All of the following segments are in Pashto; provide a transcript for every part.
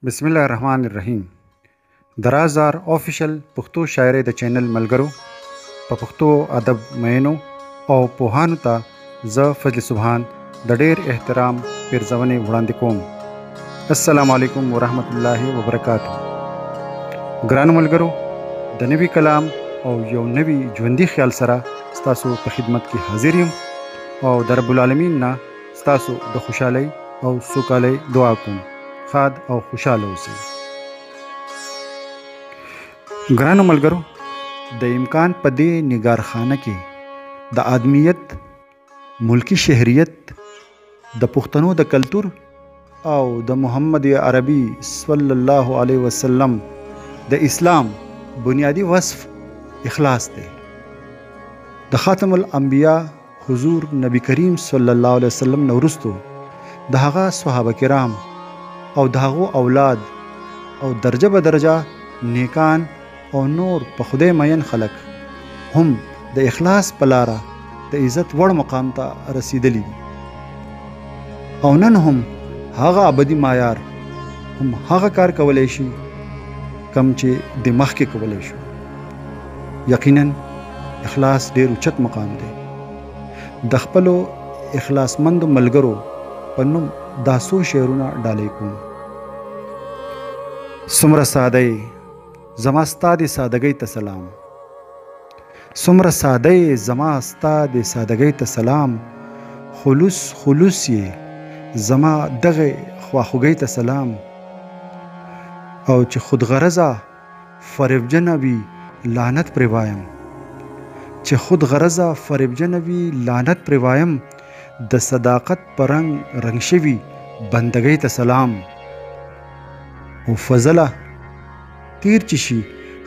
बिस्मिल्लाहिर्रहमानिर्रहीम। दराजार ऑफिशियल पख्तो शायरी द चैनल मलगरो په پښتو ادب مینو او پوهانو ته زه فضل سبحان د ډیر احترام پیرزونې وړاندې کوم. السلام علیکم ورحمت الله وبرکاتہ. ګرانو ملګرو، د نوي کلام او یو نوي ژوندي خیال سره ستاسو په خدمت کې حاضر یم او د رب العالمین نه ستاسو د خوشحالۍ او سوکالۍ دعا کوم. خاد او خوشاله اوسئ. ګرانو ملګرو، د امکان په دې نگارخانه کې د آدمیت، ملکی شهریت، د پښتنو د کلتور او د محمد عربي صلی الله علیه وسلم د اسلام بنیادی وصف اخلاص دی. د خاتم الانبیاء حضور نبی کریم صلی الله علیه وسلم نه وروسته د هغه صحابه کرام او د هغو اولاد او درجه به درجه نیکان او نور په خدای مین خلق هم د اخلاص په لاره د عزت وړ مقام ته رسیدلی دي او نن هم هغه ابدي معیار هم هغه کار کولی شي کم چې د مخکې کولی شو. یقینا اخلاص ډیر اوچت مقام دی. د خپلو اخلاصمندو ملګرو په نوم دا څو شعرونه ډالۍ کوم. څومره ساده زما ستا د سادګۍ ته سلام، څومره ساده زما ستا د سادګۍ ته سلام، خلوص خلوص یې زما دغه خواخوږۍ ته سلام. او چې خود غرضه فریبجنه وي لعنت پرې وایم، چې خود غرضه فریبجنه وي لعنت پرې وایم، د صداقت په رنگ رنگ شوي بندګۍ ته سلام. او فضله تیر چې شي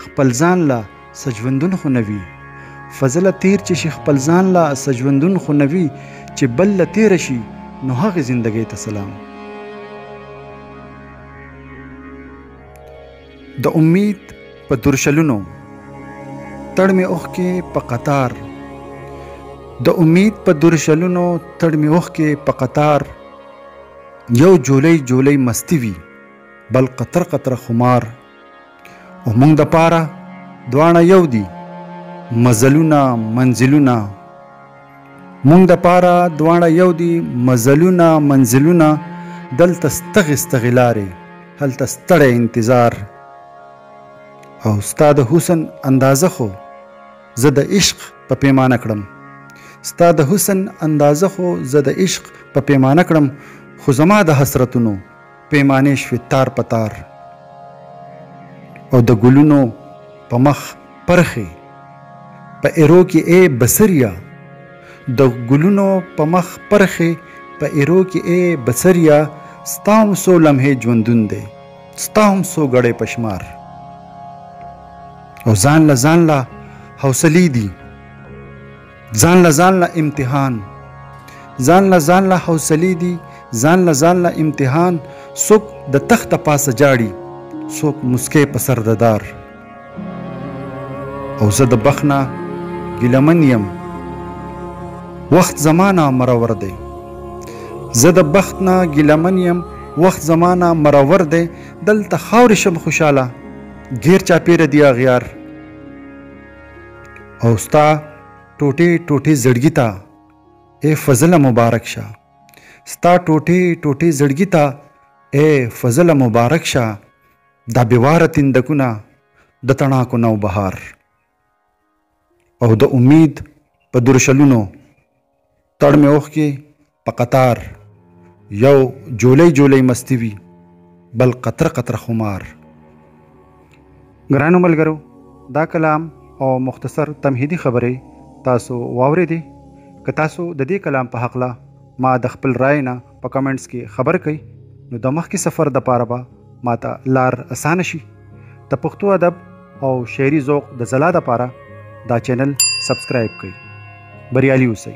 خپل ځان لا سجوندون خو نوي، فضله تیر چې شي خپل ځان لا سجوندون خو نوي، چې بل له تیر شي نو هغې زندګۍ ته سلام. د امید په درشلونو تړ مې اوښکې په قطار، د امید په درشلونو تړ مې اوښکې په قطار، یو جولی جولی مستی وي بل قطر قطره خمار. او مونږ د پاره دواړه یو دي مزلونه منزلونه، مونږ د پاره دواړه یو دي مزلونه منزلونه، دلته ستغې ستغې لارې هلته ستړی انتظار. او ستا د حسن اندازه خو زه د عشق په پیمانه کړم، ستا د حسن اندازه خو زه د عشق په پیمانه کړم، خو زما د حسرتونو پیمانې شوې تار په تار. او د ګلونو په مخ پرخې په ایرو کې ای بصریا، د ګلونو په مخ پرخې په ایرو کې ای بصریا، ستا هم څو لمحې ژوندون دی ستا هم څو ګړۍ پشمار. او ځان له حوصلې دي ځان له امتحان، ځان له حوصلې دي ځان له امتحان، څوک د تخت پاسه جاړي څوک مسکې په سر ددار. او زه د بخت نه ګیلمن یم وخت زمانه مرور دی، زه د بخت نه ګیلمن یم وخت زمانه مرور دی، دلته خاورې شم خوشاله غیر چاپیره دی اغیار. او ستا ټوټې ټوټې زړګي ته اے فضله مبارک شه، ستا ټوټې ټوټې زړګي ته اے فضله مبارک شه، دا بیواره تندکونه د تڼاکو نو بهار. او د امید په درشلونو تړ مې اوښکې په قطار، یو جولی جولی مستی وي بل قطره قطره خمار. ګرانو ملګرو، دا کلام او مختصر تمهیدي خبرې تاسو واورېدې. که تاسو د دې کلام په هکله ما د خپل رای نه په کمنټس کې خبر کړئ نو د مخکې سفر دپاره به ما ته لار اسانه شي. د پښتو ادب او شعري ذوق د ځلا دپاره دا چینل سبسکرایب کړئ. بریالي اوسئ.